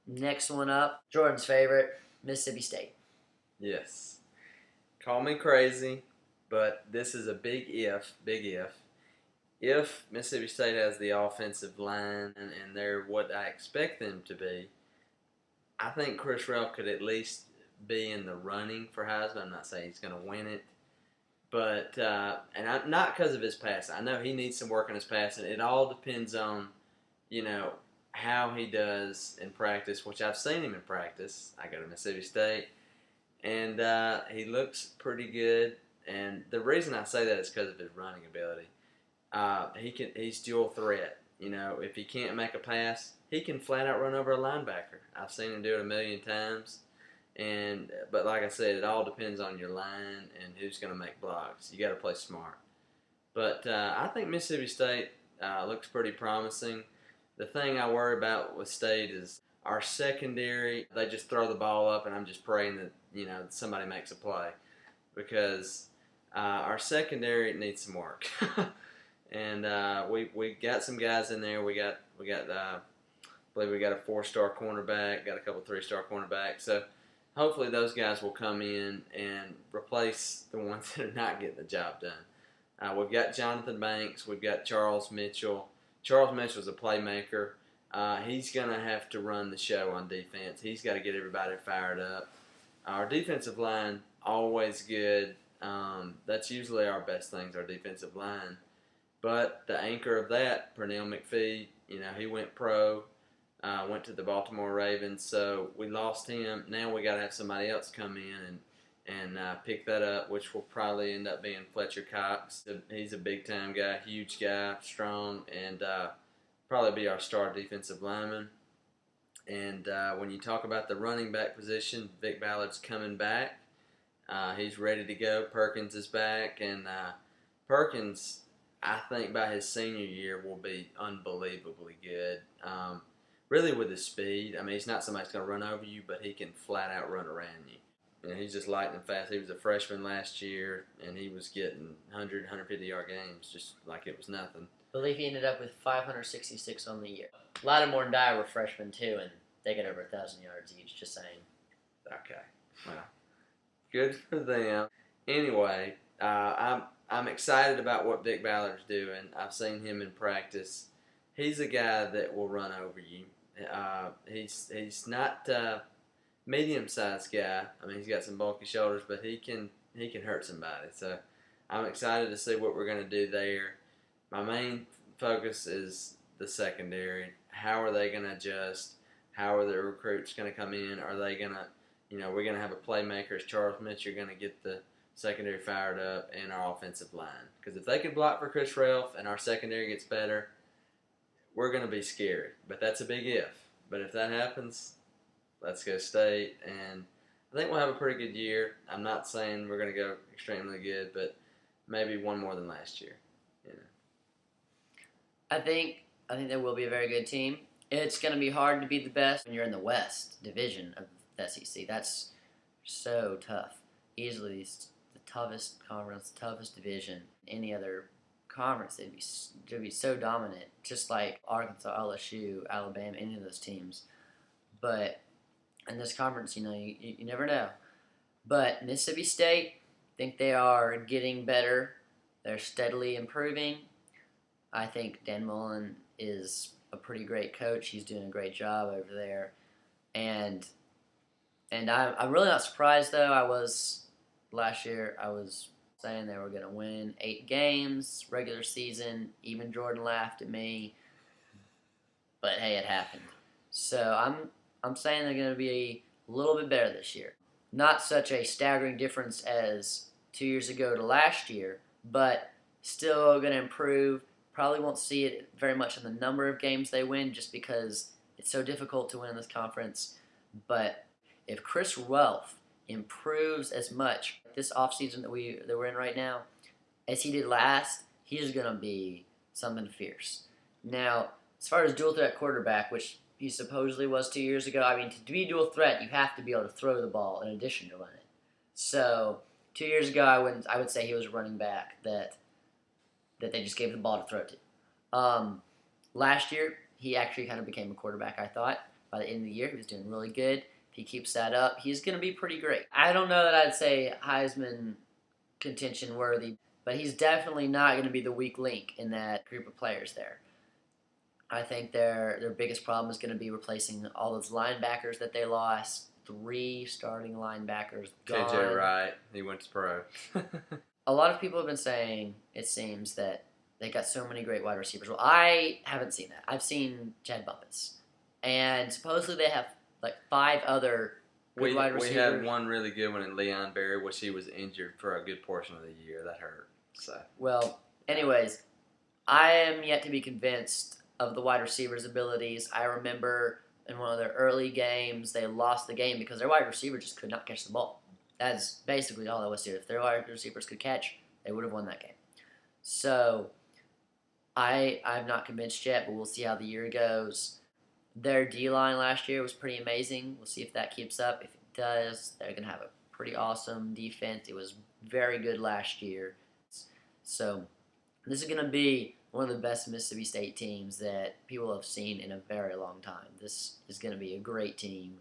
Next one up, Jordan's favorite, Mississippi State. Yes. Call me crazy, but this is a big if, big if. If Mississippi State has the offensive line and they're what I expect them to be, I think Chris Ralph could at least be in the running for Heisman. I'm not saying he's going to win it, but not because of his passing. I know he needs some work on his passing. It all depends on, you know, how he does in practice, which I've seen him in practice. I go to Mississippi State, and he looks pretty good. And the reason I say that is because of his running ability. He's dual threat. You know, if he can't make a pass, he can flat out run over a linebacker. I've seen him do it a million times. But like I said, it all depends on your line and who's going to make blocks. You got to play smart. But I think Mississippi State looks pretty promising. The thing I worry about with State is our secondary. They just throw the ball up, and I'm just praying that somebody makes a play because our secondary needs some work. And we got some guys in there. We got I believe we got a 4-star cornerback, got a couple 3-star cornerbacks. So hopefully those guys will come in and replace the ones that are not getting the job done. We've got Jonathan Banks. We've got Charles Mitchell. Charles Mitchell's a playmaker. He's going to have to run the show on defense. He's got to get everybody fired up. Our defensive line, always good. That's usually our best things, our defensive line. But the anchor of that, Pernell McPhee, he went pro, went to the Baltimore Ravens, so we lost him. Now we got to have somebody else come in and pick that up, which will probably end up being Fletcher Cox. He's a big-time guy, huge guy, strong, and probably be our star defensive lineman. And when you talk about the running back position, Vic Ballard's coming back. He's ready to go. Perkins is back, and Perkins, I think by his senior year, will be unbelievably good. Really with his speed. I mean, he's not somebody that's going to run over you, but he can flat out run around you. He's just lightning fast. He was a freshman last year, and he was getting 100, 150-yard games just like it was nothing. I believe he ended up with 566 on the year. Lattimore and Dye were freshmen too, and they got over 1,000 yards each, just saying. Okay. Well, good for them. Anyway, I'm excited about what Vic Ballard's doing. I've seen him in practice. He's a guy that will run over you. He's not a medium-sized guy. I mean, he's got some bulky shoulders, but he can hurt somebody. So I'm excited to see what we're going to do there. My main focus is the secondary. How are they going to adjust? How are the recruits going to come in? Are they going to, we're going to have a playmaker as Charles Mitchell going to get the secondary fired up and our offensive line. Because if they can block for Chris Ralph and our secondary gets better, we're going to be scary. But that's a big if. But if that happens, let's go State. And I think we'll have a pretty good year. I'm not saying we're going to go extremely good, but maybe one more than last year. I think there will be a very good team. It's going to be hard to be the best when you're in the West Division of the SEC. That's so tough. Easily the toughest conference, toughest division. Any other conference, they'd be so dominant, just like Arkansas, LSU, Alabama, any of those teams. But in this conference, you never know. But Mississippi State, I think they are getting better. They're steadily improving. I think Dan Mullen is a pretty great coach. He's doing a great job over there. And I'm really not surprised, though. Last year, I was saying they were going to win 8 games, regular season. Even Jordan laughed at me. But, hey, it happened. So I'm saying they're going to be a little bit better this year. Not such a staggering difference as 2 years ago to last year, but still going to improve. Probably won't see it very much in the number of games they win just because it's so difficult to win in this conference. But if Chris Ralph improves as much this offseason that we're in right now as he did last, he's going to be something fierce. Now, as far as dual threat quarterback, which he supposedly was 2 years ago, I mean, to be dual threat, you have to be able to throw the ball in addition to run it. So 2 years ago, I would say he was a running back that they just gave the ball to throw to. Last year, he actually kind of became a quarterback, I thought. by the end of the year. He was doing really good. If he keeps that up, he's going to be pretty great. I don't know that I'd say Heisman contention worthy, but he's definitely not going to be the weak link in that group of players there. I think their biggest problem is going to be replacing all those linebackers that they lost. 3 starting linebackers gone. KJ Wright, he went to pro. A lot of people have been saying, it seems, that they got so many great wide receivers. Well, I haven't seen that. I've seen Chad Bumpus. And supposedly they have like 5 other good wide receivers. We had one really good one in Leon Berry, which he was injured for a good portion of the year. That hurt. So. Well, anyways, I am yet to be convinced of the wide receivers' abilities. I remember in one of their early games, they lost the game because their wide receiver just could not catch the ball. That's basically all there was to it. If their wide receivers could catch, they would have won that game. So, I'm not convinced yet, but we'll see how the year goes. Their D-line last year was pretty amazing. We'll see if that keeps up. If it does, they're going to have a pretty awesome defense. It was very good last year. So, this is going to be one of the best Mississippi State teams that people have seen in a very long time. This is going to be a great team.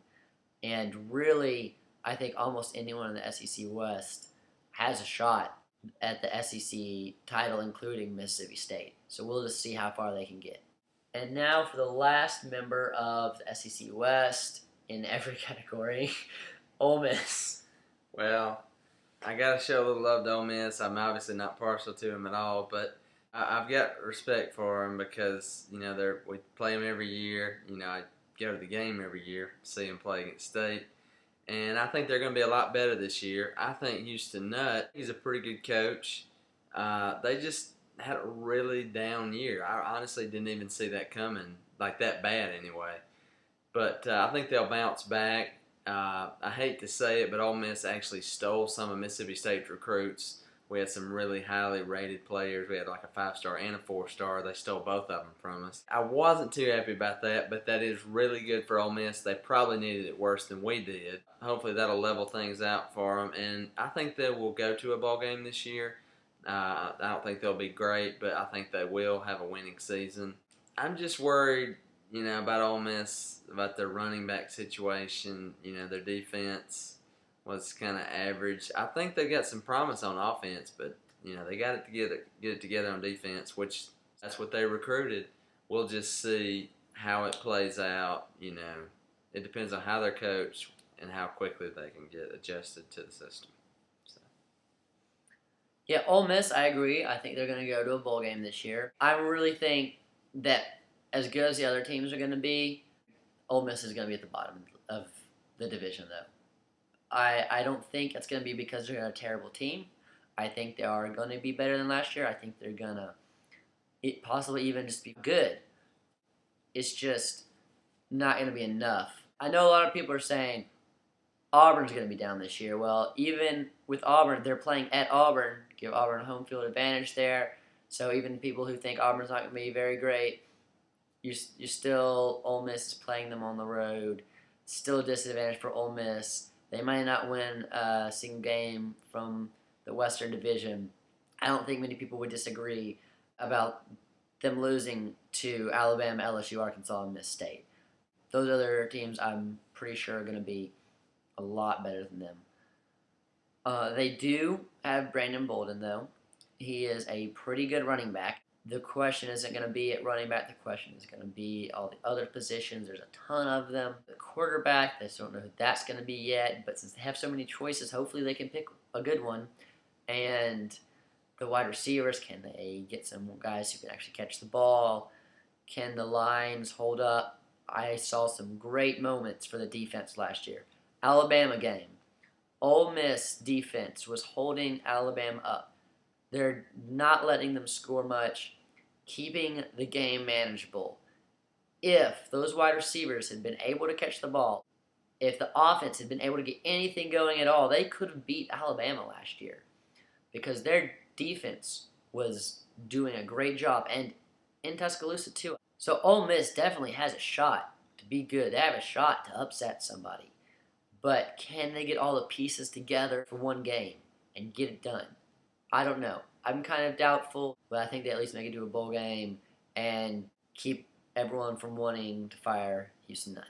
And really, I think almost anyone in the SEC West has a shot at the SEC title, including Mississippi State. So we'll just see how far they can get. And now for the last member of the SEC West in every category, Ole Miss. Well, I got to show a little love to Ole Miss. I'm obviously not partial to them at all, but I've got respect for them because, you know, we play them every year. You know, I go to the game every year, see them play against State. And I think they're going to be a lot better this year. I think Houston Nutt, he's a pretty good coach. They just had a really down year. I honestly didn't even see that coming, like that bad anyway. But I think they'll bounce back. I hate to say it, but Ole Miss actually stole some of Mississippi State's recruits. We had some really highly rated players. We had like a 5-star and a 4-star. They stole both of them from us. I wasn't too happy about that, but that is really good for Ole Miss. They probably needed it worse than we did. Hopefully that'll level things out for them, and I think they will go to a bowl game this year. I don't think they'll be great, but I think they will have a winning season. I'm just worried, you know, about Ole Miss, about their running back situation, you know, their defense was kind of average. I think they got some promise on offense, but you know they got to get it together on defense, which that's what they recruited. We'll just see how it plays out. You know, it depends on how they're coached and how quickly they can get adjusted to the system. So. Yeah, Ole Miss, I agree. I think they're going to go to a bowl game this year. I really think that as good as the other teams are going to be, Ole Miss is going to be at the bottom of the division, though. I don't think it's going to be because they're a terrible team. I think they are going to be better than last year. I think they're going to possibly even just be good. It's just not going to be enough. I know a lot of people are saying Auburn's going to be down this year. Well, even with Auburn, they're playing at Auburn. Give Auburn a home field advantage there. So even people who think Auburn's not going to be very great, you're still, Ole Miss is playing them on the road. Still a disadvantage for Ole Miss. They might not win a single game from the Western Division. I don't think many people would disagree about them losing to Alabama, LSU, Arkansas, and Miss State. Those other teams, I'm pretty sure, are going to be a lot better than them. They do have Brandon Bolden, though. He is a pretty good running back. The question isn't going to be at running back. The question is going to be all the other positions. There's a ton of them. The quarterback, they just don't know who that's going to be yet. But since they have so many choices, hopefully they can pick a good one. And the wide receivers, can they get some guys who can actually catch the ball? Can the lines hold up? I saw some great moments for the defense last year. Alabama game. Ole Miss defense was holding Alabama up. They're not letting them score much, keeping the game manageable. If those wide receivers had been able to catch the ball, if the offense had been able to get anything going at all, they could have beat Alabama last year because their defense was doing a great job, and in Tuscaloosa too. So Ole Miss definitely has a shot to be good. They have a shot to upset somebody. But can they get all the pieces together for one game and get it done? I don't know. I'm kind of doubtful, but I think they at least make it to a bowl game and keep everyone from wanting to fire Houston Nutt.